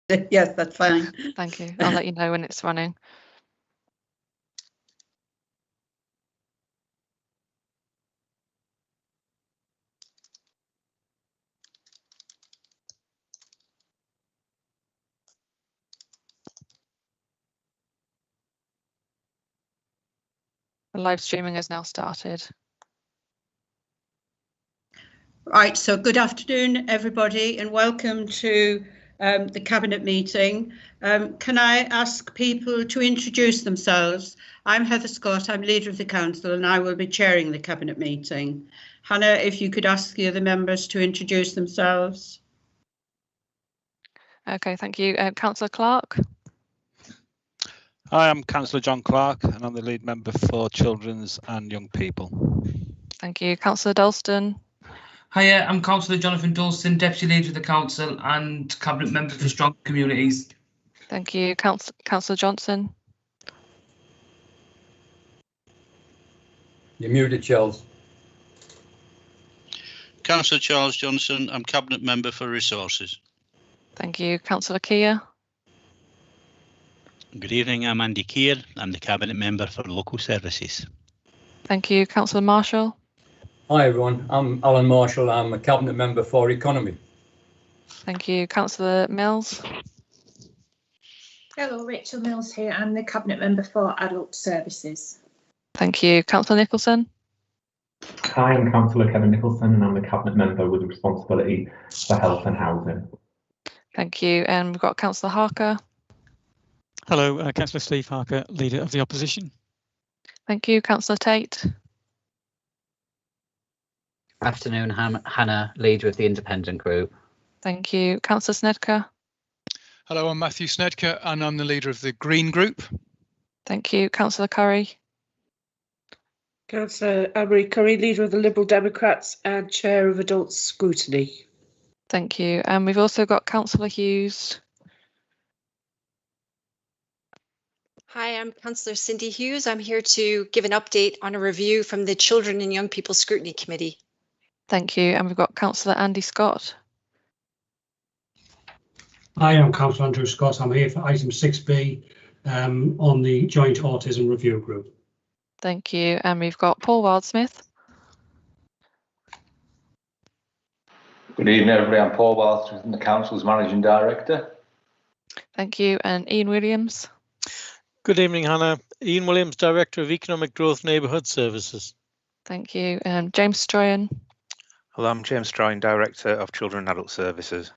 Yes, that's fine. Thank you. I'll let you know when it's running. The live streaming has now started. Right, so good afternoon, everybody, and welcome to the Cabinet meeting. Can I ask people to introduce themselves? I'm Heather Scott, I'm leader of the Council, and I will be chairing the Cabinet meeting. Hannah, if you could ask the other members to introduce themselves. Okay, thank you. Councillor Clark. Hi, I'm Councillor John Clark and I'm the lead member for Children's and Young People. Thank you. Councillor Dalston. Hiya, I'm Councillor Jonathan Dawson, Deputy Leader of the Council and Cabinet Member for Strong Communities. Thank you. Councillor Johnson. You're muted, Charles. Councillor Charles Johnson, I'm Cabinet Member for Resources. Thank you. Councillor Keir. Good evening, I'm Andy Keir. I'm the Cabinet Member for Local Services. Thank you. Councillor Marshall. Hi everyone, I'm Alan Marshall. I'm a Cabinet Member for Economy. Thank you. Councillor Mills. Hello, Rachel Mills here. I'm the Cabinet Member for Adult Services. Thank you. Councillor Nicholson. Hi, I'm Councillor Kevin Nicholson and I'm the Cabinet Member with responsibility for health and housing. Thank you. And we've got Councillor Harker. Hello, Councillor Steve Harker, Leader of the Opposition. Thank you. Councillor Tate. Afternoon, Hannah, Leader of the Independent Group. Thank you. Councillor Snedker. Hello, I'm Matthew Snedker and I'm the Leader of the Green Group. Thank you. Councillor Curry. Councillor Anne-Marie Curry, Leader of the Liberal Democrats and Chair of Adult Scrutiny. Thank you. And we've also got Councillor Hughes. Hi, I'm Councillor Cindy Hughes. I'm here to give an update on a review from the Children and Young People Scrutiny Committee. Thank you. And we've got Councillor Andy Scott. Hi, I'm Councillor Andrew Scott. I'm here for item 6B on the Joint Autism Review Group. Thank you. And we've got Paul Wildsmith. Good evening, everybody. I'm Paul Wildsmith, the Council's Managing Director. Thank you. And Ian Williams. Good evening, Hannah. Ian Williams, Director of Economic Growth Neighbourhood Services. Thank you. James Stroyan. Hello, I'm James Stroyan, Director of Children and Adult Services.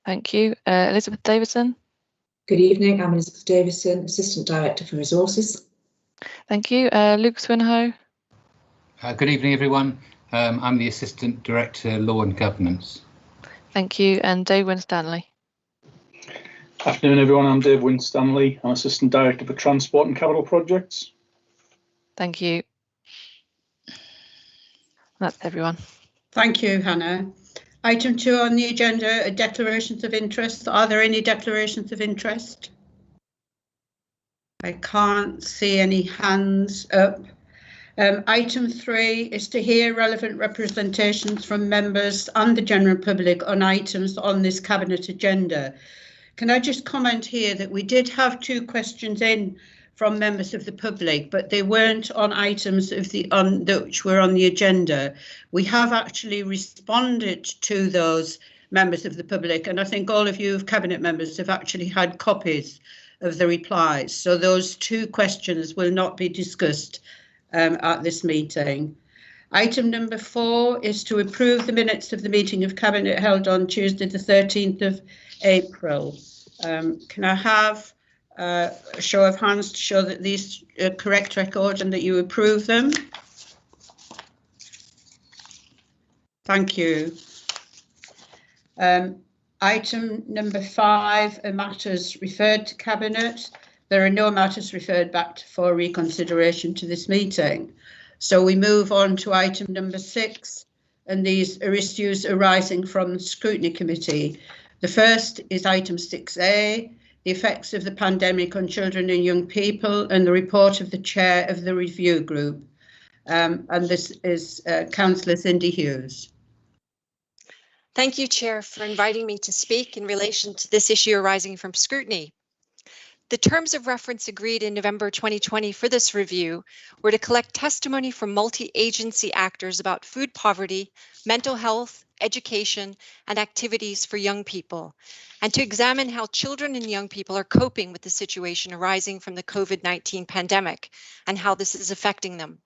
Thank you. Elizabeth Davison. Good evening, I'm Elizabeth Davison, Assistant Director for Resources. Thank you. Luke Swinhoe. Good evening, everyone. I'm the Assistant Director, Law and Governance. Thank you. And Dave Winstanley. Afternoon, everyone. I'm Dave Winstanley. I'm Assistant Director for Transport and Capital Projects. Thank you. That's everyone. Thank you, Hannah. Item 2 on the agenda are declarations of interest. Are there any declarations of interest? I can't see any hands up. Item 3 is to hear relevant representations from members and the general public on items on this Cabinet agenda. Can I just comment here that we did have 2 questions in from members of the public, but they weren't on items of which were on the agenda. We have actually responded to those members of the public, and I think all of you Cabinet members have actually had copies of the replies. So those 2 questions will not be discussed at this meeting. Item number 4 is to approve the minutes of the meeting of Cabinet held on Tuesday the 13th of April. Can I have a show of hands to show that these are correct record and that you approve them? Thank you. Item number 5 are matters referred to Cabinet. There are no matters referred back for reconsideration to this meeting. So we move on to item number 6, and these are issues arising from the Scrutiny Committee. The first is item 6A, the effects of the pandemic on children and young people, and the report of the chair of the review group. And this is Councillor Cindy Hughes. Thank you, Chair, for inviting me to speak in relation to this issue arising from scrutiny. The terms of reference agreed in November 2020 for this review were to collect testimony from multi-agency actors about food poverty, mental health, education, and activities for young people, and to examine how children and young people are coping with the situation arising from the COVID-19 pandemic and how this is affecting them.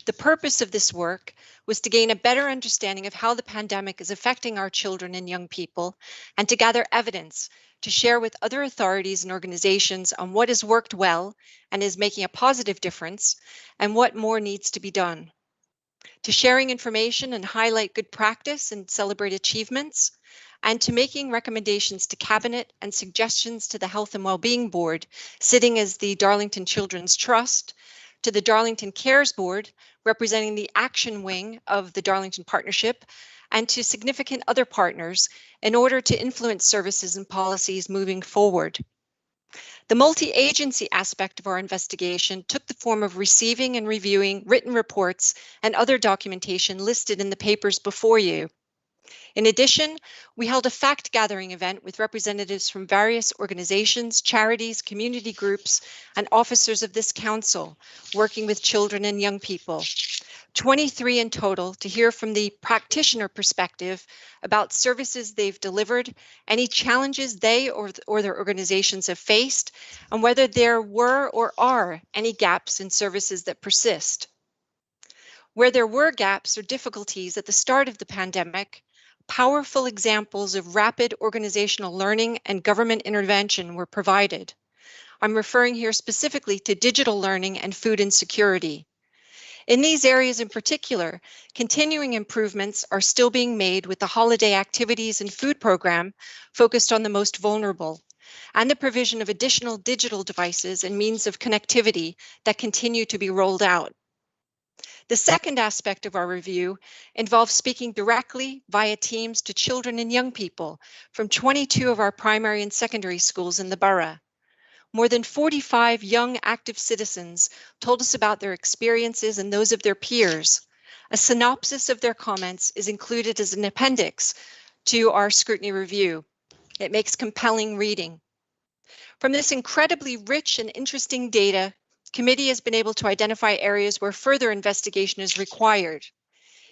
The purpose of this work was to gain a better understanding of how the pandemic is affecting our children and young people, and to gather evidence to share with other authorities and organizations on what has worked well and is making a positive difference, and what more needs to be done. To sharing information and highlight good practice and celebrate achievements, and to making recommendations to Cabinet and suggestions to the Health and Wellbeing Board, sitting as the Darlington Children's Trust, to the Darlington Cares Board, representing the action wing of the Darlington Partnership, and to significant other partners in order to influence services and policies moving forward. The multi-agency aspect of our investigation took the form of receiving and reviewing written reports and other documentation listed in the papers before you. In addition, we held a fact-gathering event with representatives from various organizations, charities, community groups, and officers of this council working with children and young people. 23 in total, to hear from the practitioner perspective about services they've delivered, any challenges they or their organizations have faced, and whether there were or are any gaps in services that persist. Where there were gaps or difficulties at the start of the pandemic, powerful examples of rapid organizational learning and government intervention were provided. I'm referring here specifically to digital learning and food insecurity. In these areas in particular, continuing improvements are still being made with the holiday activities and food program focused on the most vulnerable, and the provision of additional digital devices and means of connectivity that continue to be rolled out. The second aspect of our review involves speaking directly via Teams to children and young people from 22 of our primary and secondary schools in the borough. More than 45 young active citizens told us about their experiences and those of their peers. A synopsis of their comments is included as an appendix to our scrutiny review. It makes compelling reading. From this incredibly rich and interesting data, committee has been able to identify areas where further investigation is required.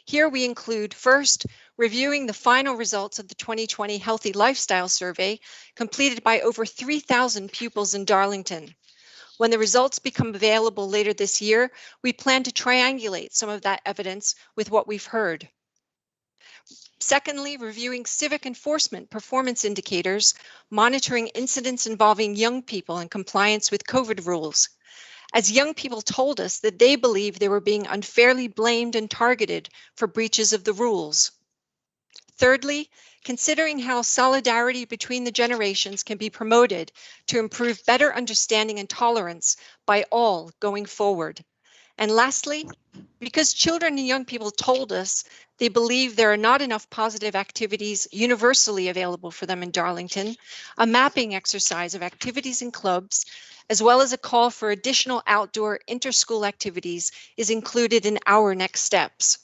Here we include, first, reviewing the final results of the 2020 Healthy Lifestyle Survey completed by over 3,000 pupils in Darlington. When the results become available later this year, we plan to triangulate some of that evidence with what we've heard. Secondly, reviewing civic enforcement performance indicators, monitoring incidents involving young people in compliance with COVID rules, as young people told us that they believe they were being unfairly blamed and targeted for breaches of the rules. Thirdly, considering how solidarity between the generations can be promoted to improve better understanding and tolerance by all going forward. And lastly, because children and young people told us they believe there are not enough positive activities universally available for them in Darlington, a mapping exercise of activities and clubs, as well as a call for additional outdoor inter-school activities, is included in our next steps.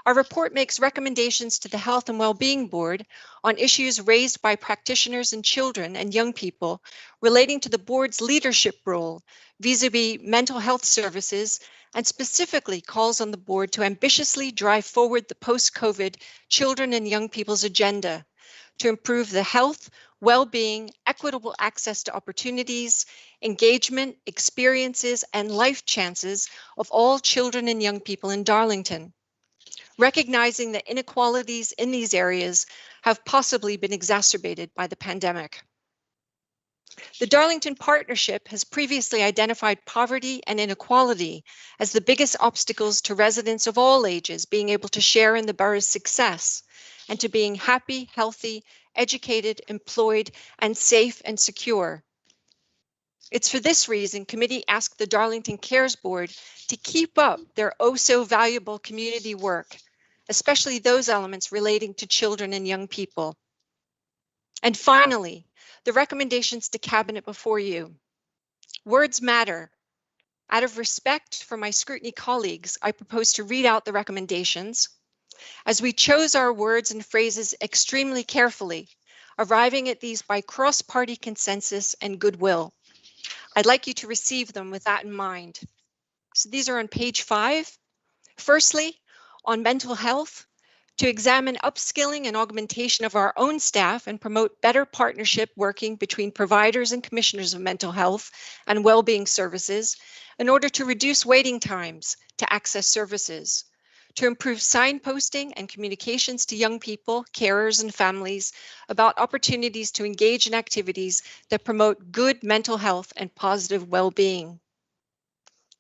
Our report makes recommendations to the Health and Wellbeing Board on issues raised by practitioners and children and young people relating to the board's leadership role vis-a-vis mental health services, and specifically calls on the board to ambitiously drive forward the post-COVID children and young people's agenda to improve the health, well-being, equitable access to opportunities, engagement, experiences, and life chances of all children and young people in Darlington, recognizing that inequalities in these areas have possibly been exacerbated by the pandemic. The Darlington Partnership has previously identified poverty and inequality as the biggest obstacles to residents of all ages being able to share in the borough's success and to being happy, healthy, educated, employed, and safe and secure. It's for this reason committee asked the Darlington Cares Board to keep up their oh so valuable community work, especially those elements relating to children and young people. And finally, the recommendations to Cabinet before you. Words matter. Out of respect for my scrutiny colleagues, I propose to read out the recommendations. as we chose our words and phrases extremely carefully, arriving at these by cross-party consensus and goodwill. I'd like you to receive them with that in mind. So these are on page 5. Firstly, on mental health, to examine upskilling and augmentation of our own staff and promote better partnership working between providers and commissioners of mental health and well-being services in order to reduce waiting times to access services, to improve signposting and communications to young people, carers and families about opportunities to engage in activities that promote good mental health and positive well-being.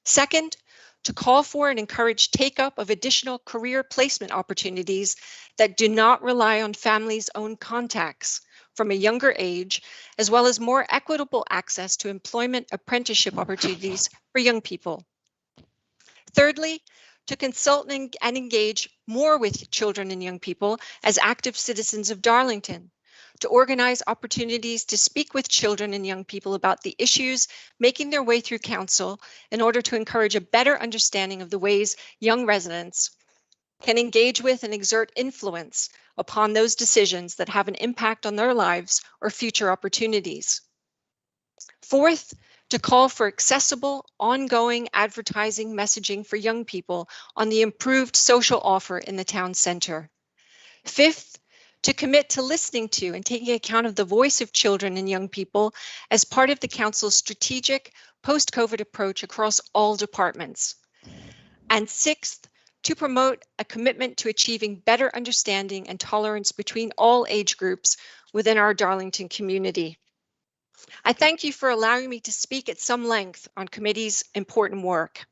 Second, to call for and encourage take-up of additional career placement opportunities that do not rely on families' own contacts from a younger age, as well as more equitable access to employment apprenticeship opportunities for young people. Thirdly, to consult and engage more with children and young people as active citizens of Darlington, to organize opportunities to speak with children and young people about the issues making their way through council in order to encourage a better understanding of the ways young residents can engage with and exert influence upon those decisions that have an impact on their lives or future opportunities. Fourth, to call for accessible, ongoing advertising messaging for young people on the improved social offer in the town centre. Fifth, to commit to listening to and taking account of the voice of children and young people as part of the council's strategic post-COVID approach across all departments. And sixth, to promote a commitment to achieving better understanding and tolerance between all age groups within our Darlington community. I thank you for allowing me to speak at some length on committee's important work.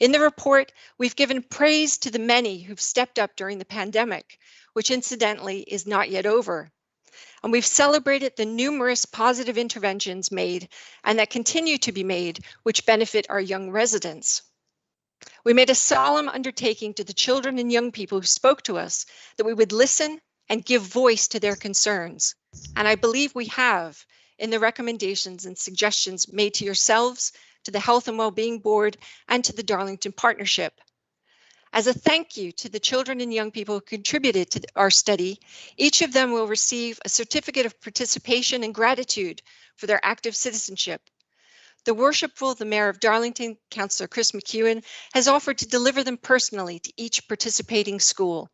In the report, we've given praise to the many who've stepped up during the pandemic, which incidentally is not yet over. And we've celebrated the numerous positive interventions made and that continue to be made, which benefit our young residents. We made a solemn undertaking to the children and young people who spoke to us that we would listen and give voice to their concerns. And I believe we have in the recommendations and suggestions made to yourselves, to the Health and Wellbeing Board, and to the Darlington Partnership. As a thank you to the children and young people who contributed to our study, each of them will receive a certificate of participation and gratitude for their active citizenship. The Worshipful, the Mayor of Darlington, Councillor Chris McEwen, has offered to deliver them personally to each participating school.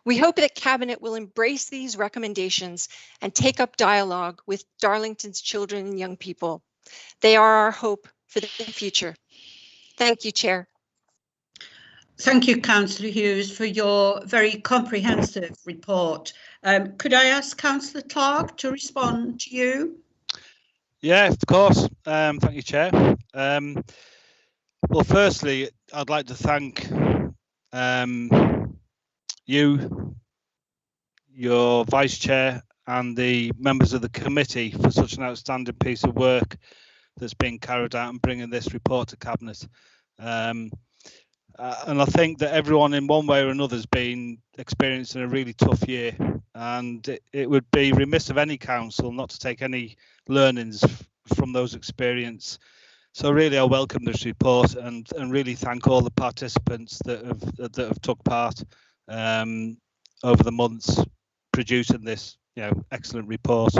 We hope that Cabinet will embrace these recommendations and take up dialogue with Darlington's children and young people. They are our hope for the future. Thank you, Chair. Thank you, Councillor Hughes, for your very comprehensive report. Could I ask Councillor Clark to respond to you? Yeah, of course. Thank you, Chair. Well, firstly, I'd like to thank you, your Vice Chair, and the members of the committee for such an outstanding piece of work that's been carried out and bringing this report to Cabinet. And I think that everyone in one way or another has been experiencing a really tough year, and it would be remiss of any council not to take any learnings from those experiences. So really, I welcome this report and really thank all the participants that have took part over the months producing this, excellent report.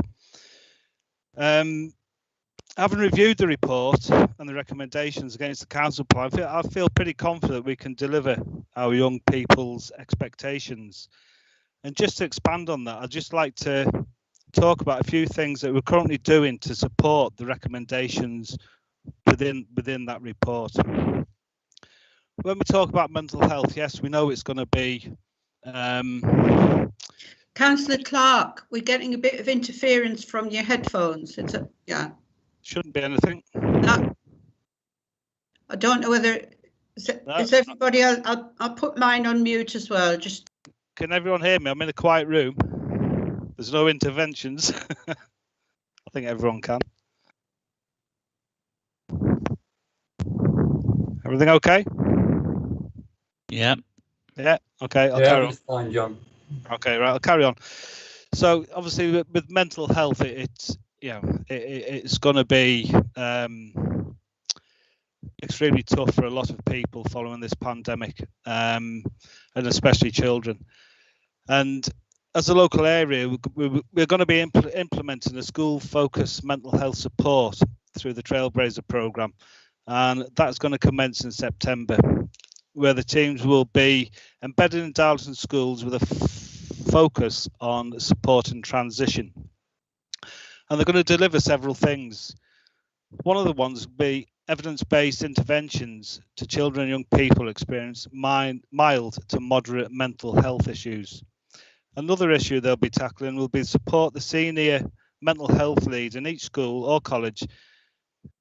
Having reviewed the report and the recommendations against the council plan, I feel pretty confident we can deliver our young people's expectations. And just to expand on that, I'd just like to talk about a few things that we're currently doing to support the recommendations within that report. When we talk about mental health, yes, we know it's going to be Councillor Clark, we're getting a bit of interference from your headphones. Shouldn't be anything. No. I don't know whether is everybody else. I'll put mine on mute as well. Just can everyone hear me? I'm in a quiet room. There's no interventions. I think everyone can. Everything okay? Yeah. Yeah. Okay. I'll carry on. Fine, John. Okay. Right. I'll carry on. So obviously with mental health, it's going to be extremely tough for a lot of people following this pandemic. and especially children. And as a local area, we're going to be implementing a school-focused mental health support through the Trailblazer programme, and that's going to commence in September, where the teams will be embedded in Darlington schools with a focus on support and transition. And they're going to deliver several things. One of the ones will be evidence-based interventions to children and young people experience mild to moderate mental health issues. Another issue they'll be tackling will be support the senior mental health lead in each school or college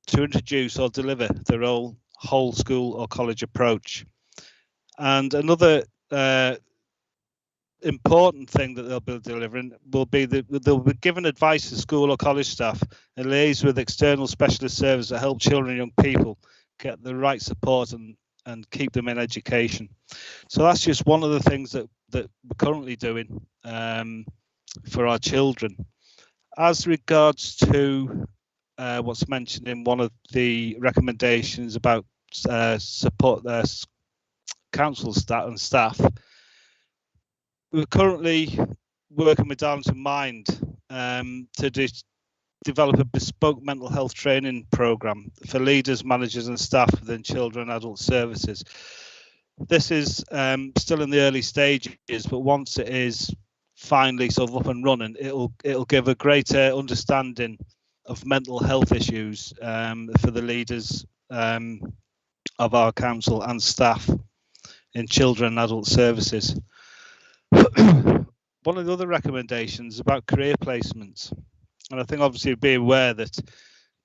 to introduce or deliver their own whole school or college approach. And another important thing that they'll be delivering will be that they'll be giving advice to school or college staff and liaise with external specialist services that help children and young people get the right support and keep them in education. So that's just one of the things that we're currently doing for our children. As regards to what's mentioned in one of the recommendations about support council staff, we're currently working with Darlington Mind to develop a bespoke mental health training programme for leaders, managers and staff within children and adult services. This is still in the early stages, but once it is finally sort of up and running, it'll give a greater understanding of mental health issues for the leaders of our council and staff in children and adult services. One of the other recommendations about career placements, and I think obviously be aware that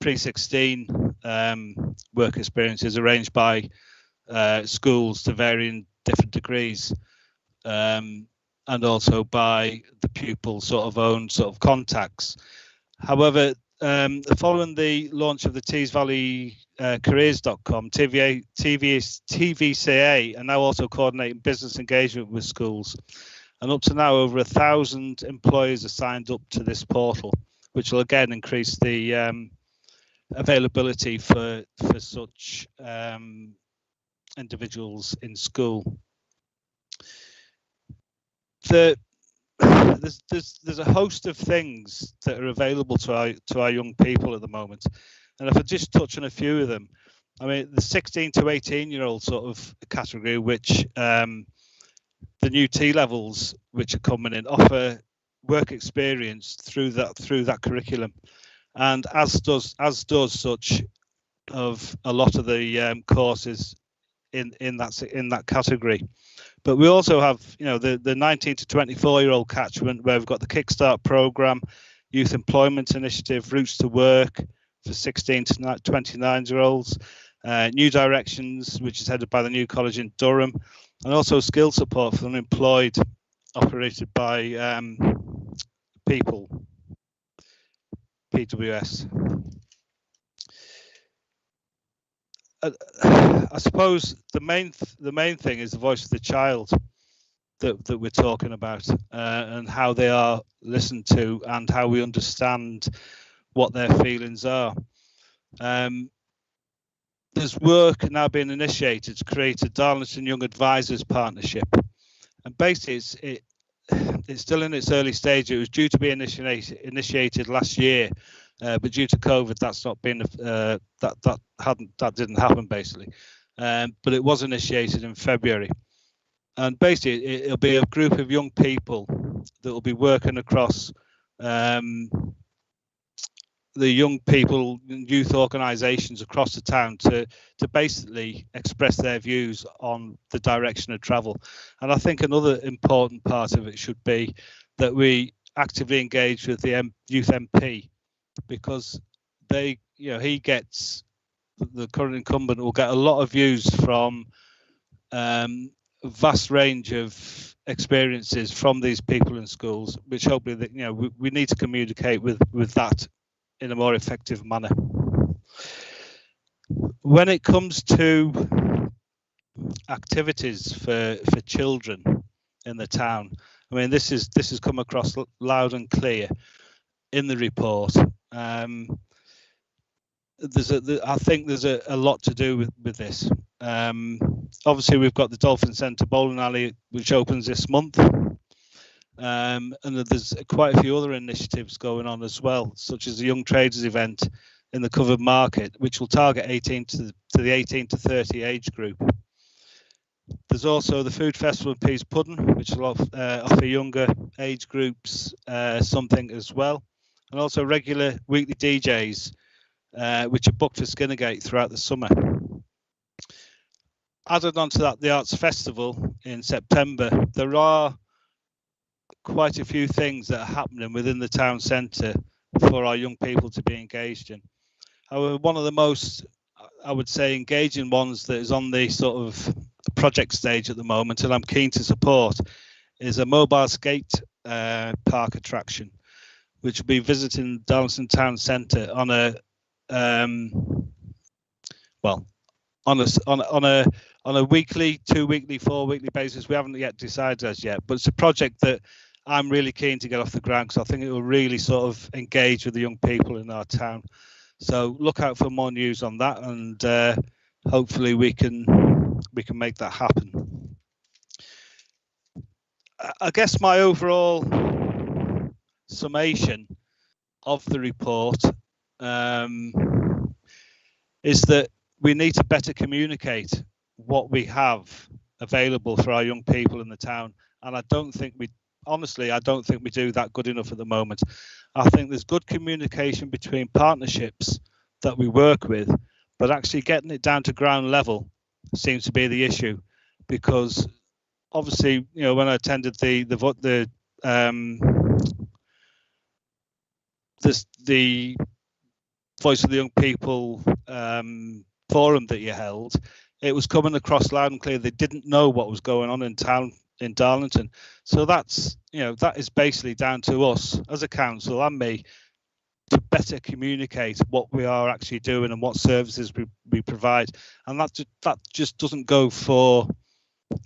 pre-16 work experience is arranged by schools to varying different degrees, and also by the pupil sort of own sort of contacts. However, following the launch of the Tees Valley careers.com, TVCA are now also coordinating business engagement with schools, and up to now over 1,000 employers are signed up to this portal, which will again increase the availability for such individuals in school. There's a host of things that are available to our young people at the moment, and if I just touch on a few of them, I mean the 16 to 18-year-old sort of category, which the new T levels which are coming in offer work experience through that curriculum, and as does such of a lot of the courses in that category. But we also have, you know, the 19 to 24-year-old catchment, where we've got the Kickstart programme, Youth Employment Initiative, Routes to Work for 16 to 29-year-olds, New Directions, which is headed by the New College in Durham, and also skill support for the unemployed, operated by PWS. I suppose the main thing is the voice of the child that we're talking about, and how they are listened to and how we understand what their feelings are. There's work now being initiated to create a Darlington Young Advisors Partnership, and basically it's still in its early stage. It was due to be initiated last year, but due to COVID, that's not been that didn't happen basically. But it was initiated in February, and basically it'll be a group of young people that will be working across the young people and youth organisations across the town to basically express their views on the direction of travel. And I think another important part of it should be that we actively engage with the youth MP, because they, you know, he gets, the current incumbent will get a lot of views from a vast range of experiences from these people in schools, which hopefully that, you know, we need to communicate with that in a more effective manner. When it comes to activities for children in the town, I mean, this has come across loud and clear in the report. I think there's a lot to do with this. Obviously, we've got the Dolphin Centre bowling alley, which opens this month. And there's quite a few other initiatives going on as well, such as the Young Traders event in the covered market, which will target 18 to the 18 to 30 age group. There's also the Food Festival and Peas Pudding, which will offer younger age groups something as well. And also regular weekly DJs, which are booked for Skinnergate throughout the summer. Added on to that, the Arts Festival in September, there are quite a few things that are happening within the town centre for our young people to be engaged in. However, one of the most, I would say, engaging ones that is on the sort of project stage at the moment, and I'm keen to support, is a mobile skate park attraction, which will be visiting Darlington Town Centre on a on a weekly, 2 weekly, 4 weekly basis. We haven't yet decided as yet, but it's a project that I'm really keen to get off the ground because I think it will really sort of engage with the young people in our town. So look out for more news on that, and hopefully we can make that happen. I guess my overall summation of the report is that we need to better communicate what we have available for our young people in the town, and I don't think we do that good enough at the moment. I think there's good communication between partnerships that we work with, but actually getting it down to ground level seems to be the issue, because obviously, you know, when I attended the Voice of the Young People forum that you held, it was coming across loud and clear they didn't know what was going on in town in Darlington. So that's, you know, that is basically down to us as a council and me to better communicate what we are actually doing and what services we provide, and that just doesn't go for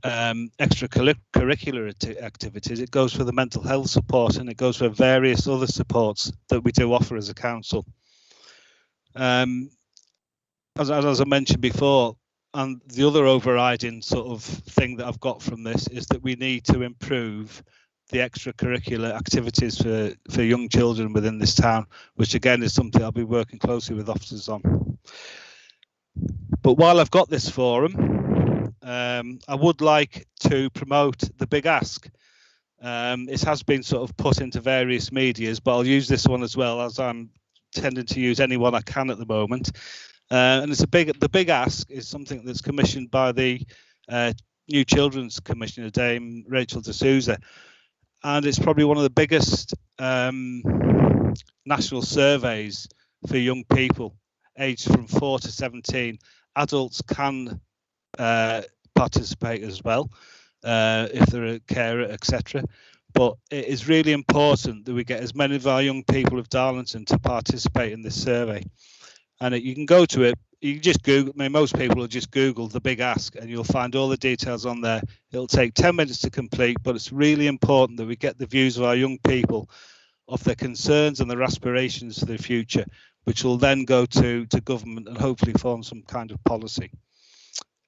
extracurricular activities. It goes for the mental health support, and it goes for various other supports that we do offer as a council. As I mentioned before, and the other overriding sort of thing that I've got from this is that we need to improve the extracurricular activities for young children within this town, which again is something I'll be working closely with officers on. But while I've got this forum, I would like to promote the Big Ask. It has been sort of put into various medias, but I'll use this one as well, as I'm tending to use any one I can at the moment. And it's the Big Ask is something that's commissioned by the new Children's Commissioner, Dame Rachel D'Souza, and it's probably one of the biggest national surveys for young people aged from 4 to 17. Adults can participate as well if they're a carer, etc. But it is really important that we get as many of our young people of Darlington to participate in this survey. And you can go to it, you can just Google, I mean, most people will just Google the Big Ask and you'll find all the details on there. It'll take 10 minutes to complete, but it's really important that we get the views of our young people of their concerns and their aspirations for the future, which will then go to government and hopefully form some kind of policy.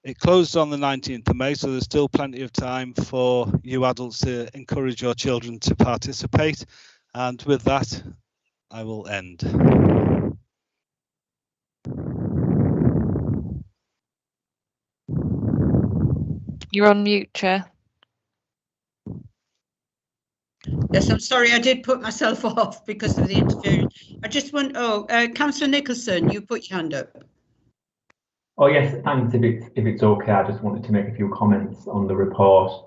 It closes on the 19th of May, so there's still plenty of time for you adults to encourage your children to participate. And with that, I will end. You're on mute, Chair. Yes, I'm sorry, I did put myself off because of the interference. I just want, Councillor Nicholson, you put your hand up. Oh yes, thanks. If it's okay, I just wanted to make a few comments on the report.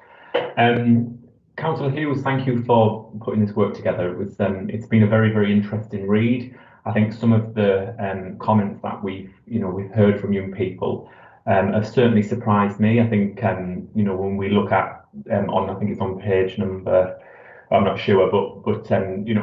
Councillor Hughes, thank you for putting this work together. It's been a very, very interesting read. I think some of the comments that we've heard from young people have certainly surprised me. I think when we look at I think it's on page number, I'm not sure, but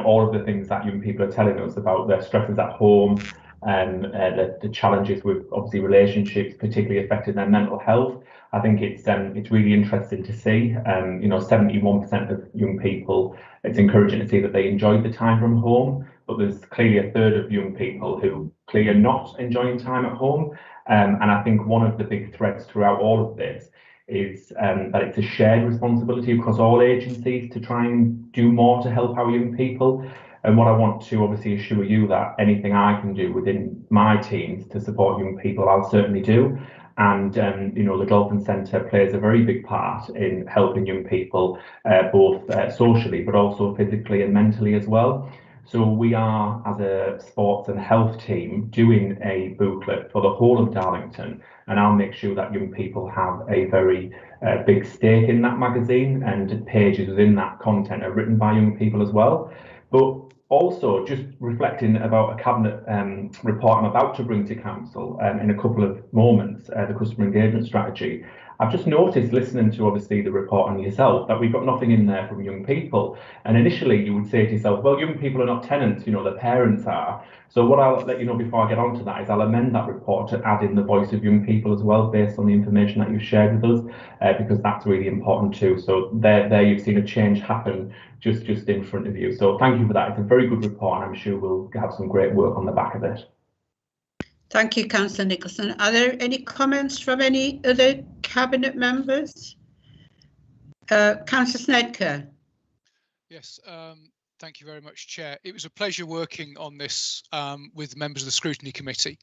all of the things that young people are telling us about their stresses at home and the challenges with obviously relationships, particularly affecting their mental health. I think it's really interesting to see. 71% of young people, it's encouraging to see that they enjoyed the time from home, but there's clearly a third of young people who clearly are not enjoying time at home. And I think one of the big threads throughout all of this is that it's a shared responsibility across all agencies to try and do more to help our young people. And what I want to obviously assure you that anything I can do within my teams to support young people, I'll certainly do. And you know, the Dolphin Centre plays a very big part in helping young people, both socially, but also physically and mentally as well. So we are, as a sports and health team, doing a booklet for the whole of Darlington, and I'll make sure that young people have a very big stake in that magazine, and pages within that content are written by young people as well. But also, just reflecting about a cabinet report I'm about to bring to council in a couple of moments, the customer engagement strategy. I've just noticed, listening to obviously the report on yourself, that we've got nothing in there from young people. And initially you would say to yourself, well, young people are not tenants, you know, their parents are. So what I'll let you know before I get on to that is I'll amend that report to add in the voice of young people as well, based on the information that you've shared with us, because that's really important too. So there you've seen a change happen just in front of you. So thank you for that. It's a very good report, and I'm sure we'll have some great work on the back of it. Thank you, Councillor Nicholson. Are there any comments from any other cabinet members? Councillor Snedker. Yes, thank you very much, Chair. It was a pleasure working on this with members of the Scrutiny Committee.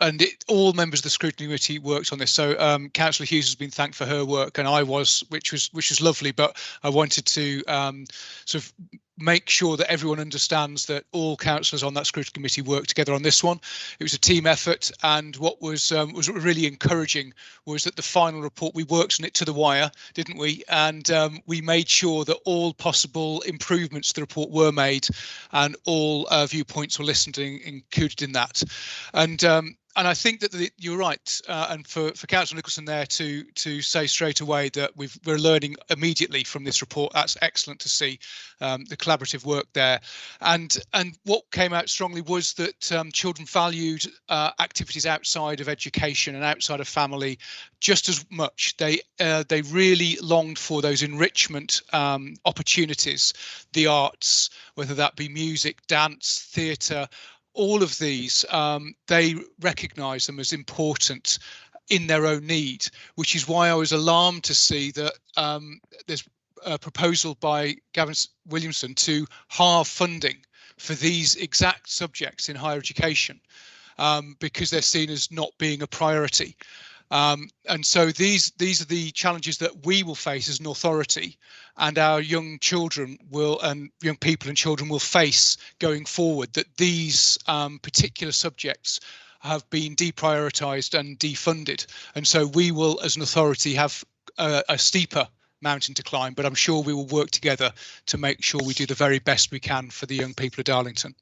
And all members of the Scrutiny Committee worked on this. So Councillor Hughes has been thanked for her work, and I was, which was lovely. But I wanted to sort of make sure that everyone understands that all councillors on that Scrutiny Committee worked together on this one. It was a team effort, and what was really encouraging was that the final report, we worked on it to the wire, didn't we? And we made sure that all possible improvements to the report were made, and all viewpoints were listened to and included in that. And I think that you're right, and for Councillor Nicholson there to say straight away that we're learning immediately from this report. That's excellent to see, the collaborative work there. And what came out strongly was that children valued activities outside of education and outside of family just as much. They really longed for those enrichment opportunities, the arts, whether that be music, dance, theatre. All of these, they recognise them as important in their own need, which is why I was alarmed to see that there's a proposal by Gavin Williamson to halve funding for these exact subjects in higher education, because they're seen as not being a priority. And so these are the challenges that we will face as an authority, and our young children will, and young people and children will face going forward, that these particular subjects have been deprioritised and defunded. And so we will, as an authority, have a steeper mountain to climb, but I'm sure we will work together to make sure we do the very best we can for the young people of Darlington.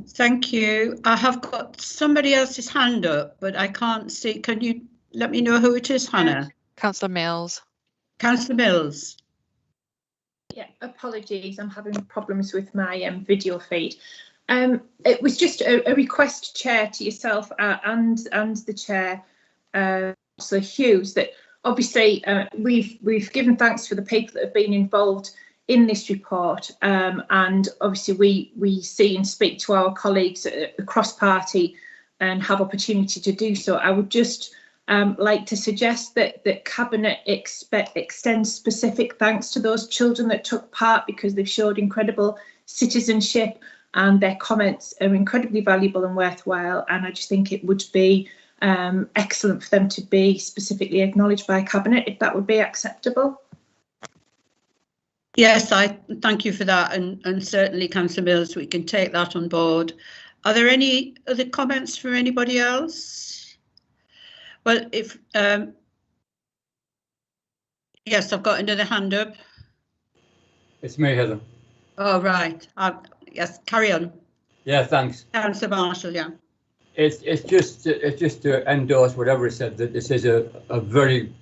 Thank you. I have got somebody else's hand up, but I can't see. Can you let me know who it is, Hannah? Councillor Mills. Councillor Mills. Yeah, apologies. I'm having problems with my video feed. It was just a request, Chair, to yourself and the Chair, Councillor Hughes, that obviously we've given thanks for the people that have been involved in this report, and obviously we see and speak to our colleagues across party and have opportunity to do so. I would just like to suggest that Cabinet extends specific thanks to those children that took part, because they've showed incredible citizenship and their comments are incredibly valuable and worthwhile, and I just think it would be excellent for them to be specifically acknowledged by Cabinet, if that would be acceptable. Yes, I thank you for that, and certainly, Councillor Mills, we can take that on board. Are there any other comments from anybody else? Well, if yes, I've got another hand up. It's me, Heather. Oh, right. Yes, carry on. Yeah, thanks. Councillor Marshall, yeah. It's just to endorse whatever is said, that this is a very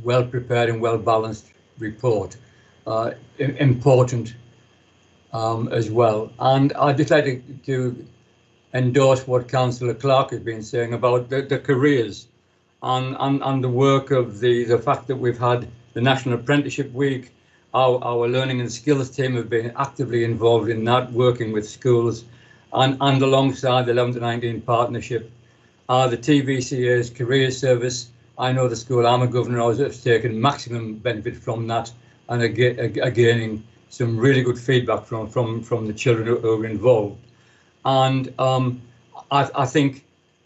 well prepared and well balanced report. Important as well, and I'd just like to endorse what Councillor Clark has been saying about the careers and the work of the fact that we've had the National Apprenticeship Week, Our learning and skills team have been actively involved in that, working with schools and alongside the 11 to 19 partnership. The TVCA's career service, I know the school I'm a governor of has taken maximum benefit from that and are gaining some really good feedback from the children who are involved. And I think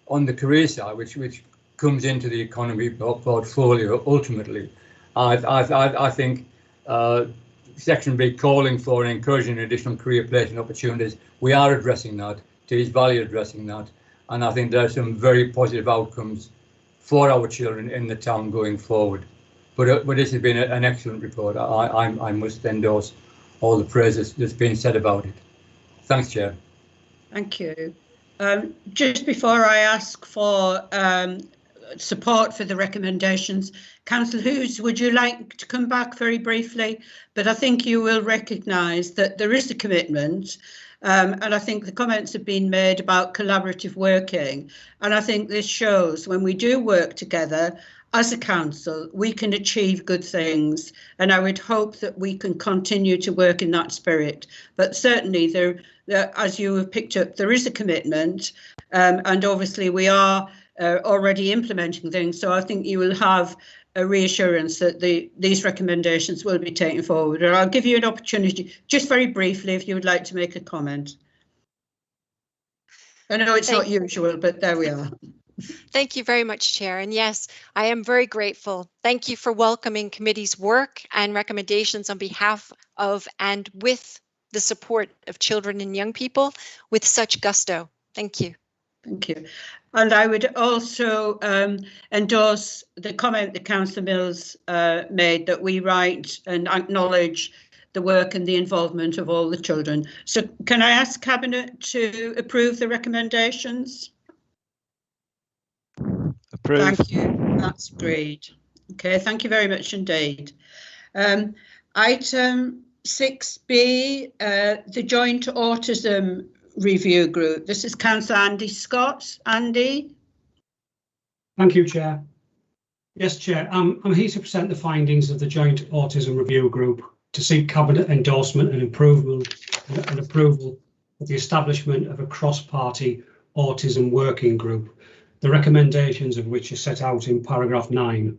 on the career side, which comes into the economy portfolio ultimately, I think Section B calling for and encouraging additional career placement opportunities, we are addressing that. Tees Valley addressing that, and I think there are some very positive outcomes for our children in the town going forward. But this has been an excellent report. I must endorse all the praises that's been said about it. Thanks, Chair. Thank you. Just before I ask for support for the recommendations, Councillor Hughes, would you like to come back very briefly? But I think you will recognise that there is a commitment, and I think the comments have been made about collaborative working, and I think this shows when we do work together as a council, we can achieve good things, and I would hope that we can continue to work in that spirit. But certainly, there, as you have picked up, there is a commitment, and obviously we are already implementing things. So I think you will have a reassurance that these recommendations will be taken forward. And I'll give you an opportunity, just very briefly, if you would like to make a comment. I know it's not usual, but there we are. Thank you very much, Chair. And yes, I am very grateful. Thank you for welcoming committee's work and recommendations on behalf of and with the support of children and young people with such gusto. Thank you. Thank you. And I would also endorse the comment that Councillor Mills made, that we write and acknowledge the work and the involvement of all the children. So can I ask Cabinet to approve the recommendations? Approved. Thank you. That's great. Okay, thank you very much indeed. Item 6B, the Joint Autism Review Group. This is Councillor Andy Scott. Andy. Thank you, Chair. Yes, Chair. I'm here to present the findings of the Joint Autism Review Group to seek Cabinet endorsement and approval of the establishment of a cross-party autism working group, the recommendations of which are set out in paragraph 9.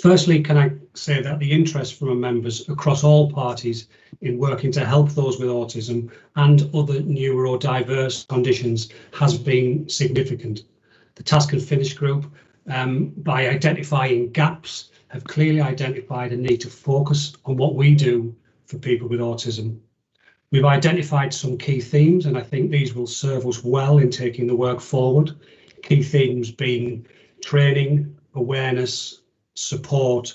Firstly, can I say that the interest from our members across all parties in working to help those with autism and other neurodiverse conditions has been significant. The Task and Finish group, by identifying gaps, have clearly identified a need to focus on what we do for people with autism. We've identified some key themes, and I think these will serve us well in taking the work forward. Key themes being training, awareness, support,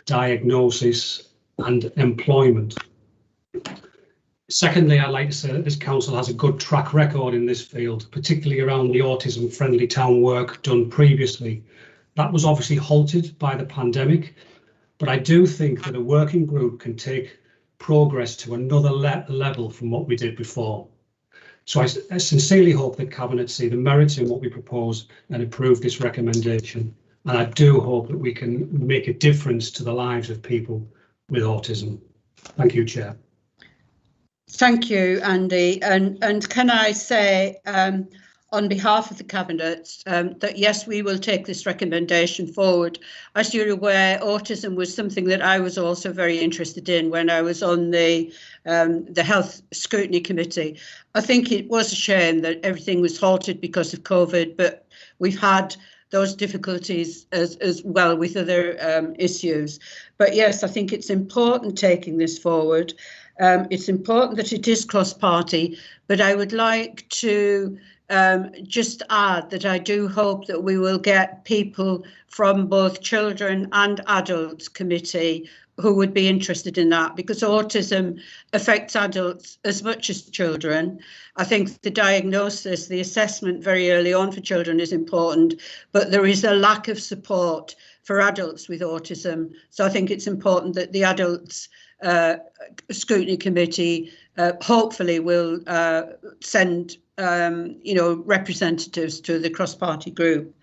diagnosis and employment. Secondly, I'd like to say that this council has a good track record in this field, particularly around the autism friendly town work done previously. That was obviously halted by the pandemic, but I do think that a working group can take progress to another level from what we did before. So I sincerely hope that Cabinet see the merits in what we propose and approve this recommendation. And I do hope that we can make a difference to the lives of people with autism. Thank you, Chair. Thank you, Andy. And can I say on behalf of the Cabinet that yes, we will take this recommendation forward. As you're aware, autism was something that I was also very interested in when I was on the Health Scrutiny Committee. I think it was a shame that everything was halted because of COVID, but we've had those difficulties as well with other issues. But yes, I think it's important taking this forward. It's important that it is cross-party, but I would like to just add that I do hope that we will get people from both Children and Adults Committee who would be interested in that, because autism affects adults as much as children. I think the diagnosis, the assessment very early on for children is important, but there is a lack of support for adults with autism. So I think it's important that the Adults Scrutiny Committee hopefully will send representatives to the cross-party group.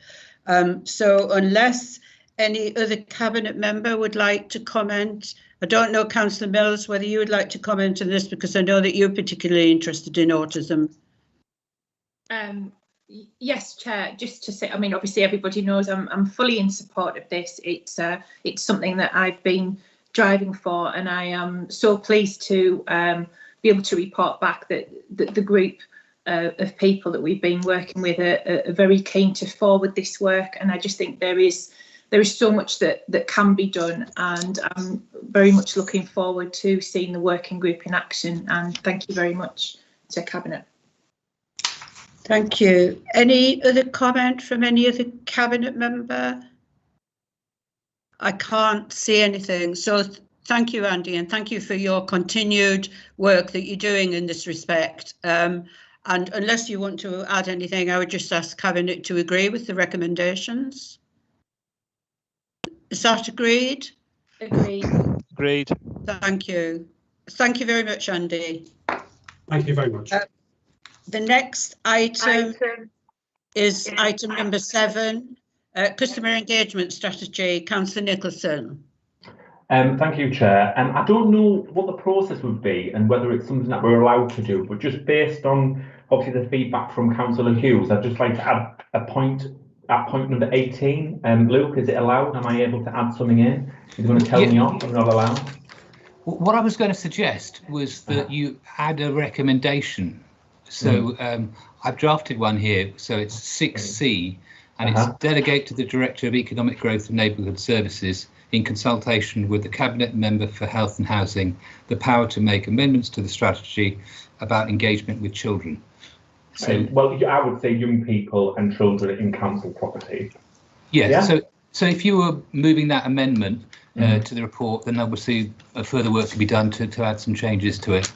So unless any other Cabinet member would like to comment, I don't know, Councillor Mills, whether you would like to comment on this, because I know that you're particularly interested in autism. Yes, Chair, just to say, I mean, obviously everybody knows I'm fully in support of this. It's something that I've been driving for, and I am so pleased to be able to report back that the group of people that we've been working with are very keen to forward this work, and I just think there is so much that can be done, and I'm very much looking forward to seeing the working group in action, and thank you very much to Cabinet. Thank you. Any other comment from any other Cabinet member? I can't see anything, so thank you, Andy, and thank you for your continued work that you're doing in this respect. And unless you want to add anything, I would just ask Cabinet to agree with the recommendations. Is that agreed? Agreed. Agreed. Thank you. Thank you very much, Andy. Thank you very much. The next item is item number 7, customer engagement strategy. Councillor Nicholson. Thank you, Chair. I don't know what the process would be and whether it's something that we're allowed to do, but just based on obviously the feedback from Councillor Hughes, I'd just like to add a point at point number 18. Luke, is it allowed? Am I able to add something in? Is he going to tell me off? I'm not allowed. What I was going to suggest was that you add a recommendation. So I've drafted one here. So it's 6C, and it's delegate to the Director of Economic Growth and Neighbourhood Services, in consultation with the Cabinet Member for Health and Housing, the power to make amendments to the strategy about engagement with children. So, well, I would say young people and children in council property. Yeah. So if you were moving that amendment to the report, then obviously further work to be done to add some changes to it.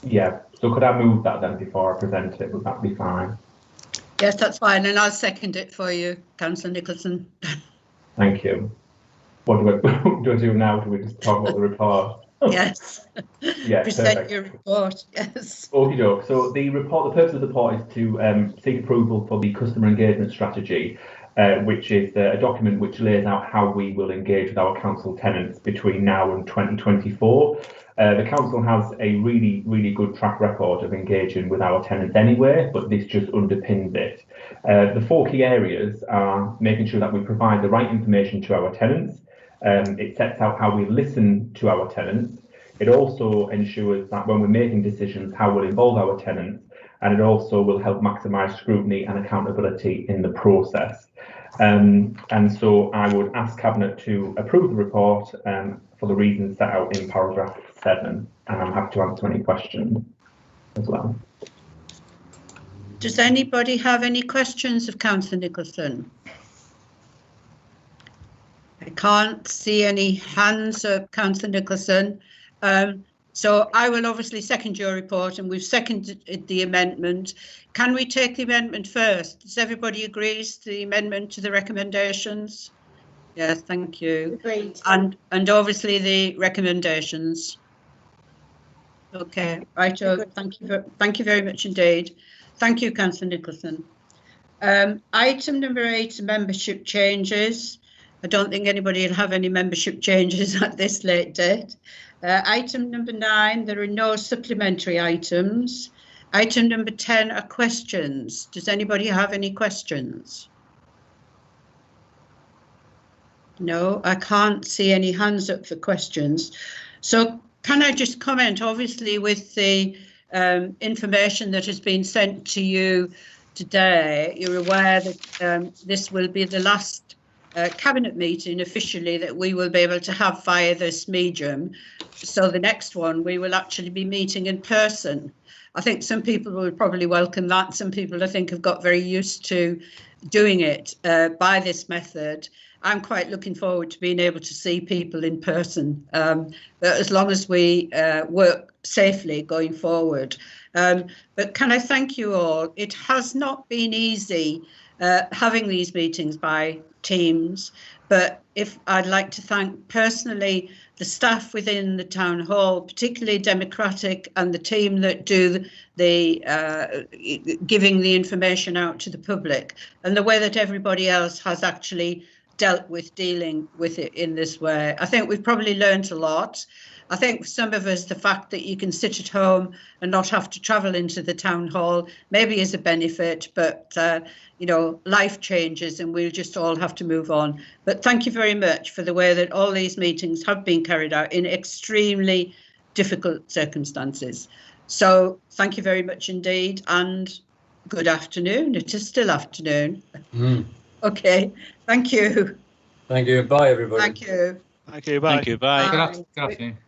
Yeah. So could I move that then before I present it? Would that be fine? Yes, that's fine, and I'll second it for you, Councillor Nicholson. Thank you. What do I do now? Do we just talk about the report? Yes. Yeah, present perfect. your report. Yes. Okie doke. So the purpose of the report is to seek approval for the customer engagement strategy, which is a document which lays out how we will engage with our council tenants between now and 2024. The council has a really good track record of engaging with our tenants anyway, but this just underpins it. The 4 key areas are making sure that we provide the right information to our tenants. It sets out how we listen to our tenants. It also ensures that when we're making decisions, how we'll involve our tenants, and it also will help maximise scrutiny and accountability in the process. And so I would ask Cabinet to approve the report for the reasons set out in paragraph 7, and I'm happy to answer any questions as well. Does anybody have any questions of Councillor Nicholson? I can't see any hands up, Councillor Nicholson. So I will obviously second your report, and we've seconded the amendment. Can we take the amendment first? Does everybody agree to the amendment to the recommendations? Yes, thank you. Agreed. And obviously the recommendations. Okay, right. Thank you very much indeed. Thank you, Councillor Nicholson. Item number 8, membership changes. I don't think anybody will have any membership changes at this late date. Item number 9, there are no supplementary items. Item number 10 are questions. Does anybody have any questions? No, I can't see any hands up for questions. So can I just comment, obviously, with the information that has been sent to you today, you're aware that this will be the last Cabinet meeting officially that we will be able to have via this medium. So the next one we will actually be meeting in person. I think some people will probably welcome that. Some people, I think, have got very used to doing it by this method. I'm quite looking forward to being able to see people in person, but as long as we work safely going forward. But can I thank you all? It has not been easy having these meetings by Teams, but I'd like to thank personally the staff within the Town Hall, particularly Democratic, and the team that do the giving the information out to the public, and the way that everybody else has actually dealt with dealing with it in this way. I think we've probably learned a lot. I think for some of us, the fact that you can sit at home and not have to travel into the town hall maybe is a benefit, but you know, life changes and we'll just all have to move on. But thank you very much for the way that all these meetings have been carried out in extremely difficult circumstances. So thank you very much indeed, and good afternoon. It is still afternoon. Okay, thank you. Thank you. Bye, everybody. Thank you. Thank you. Bye. Thank you. Bye. Good afternoon.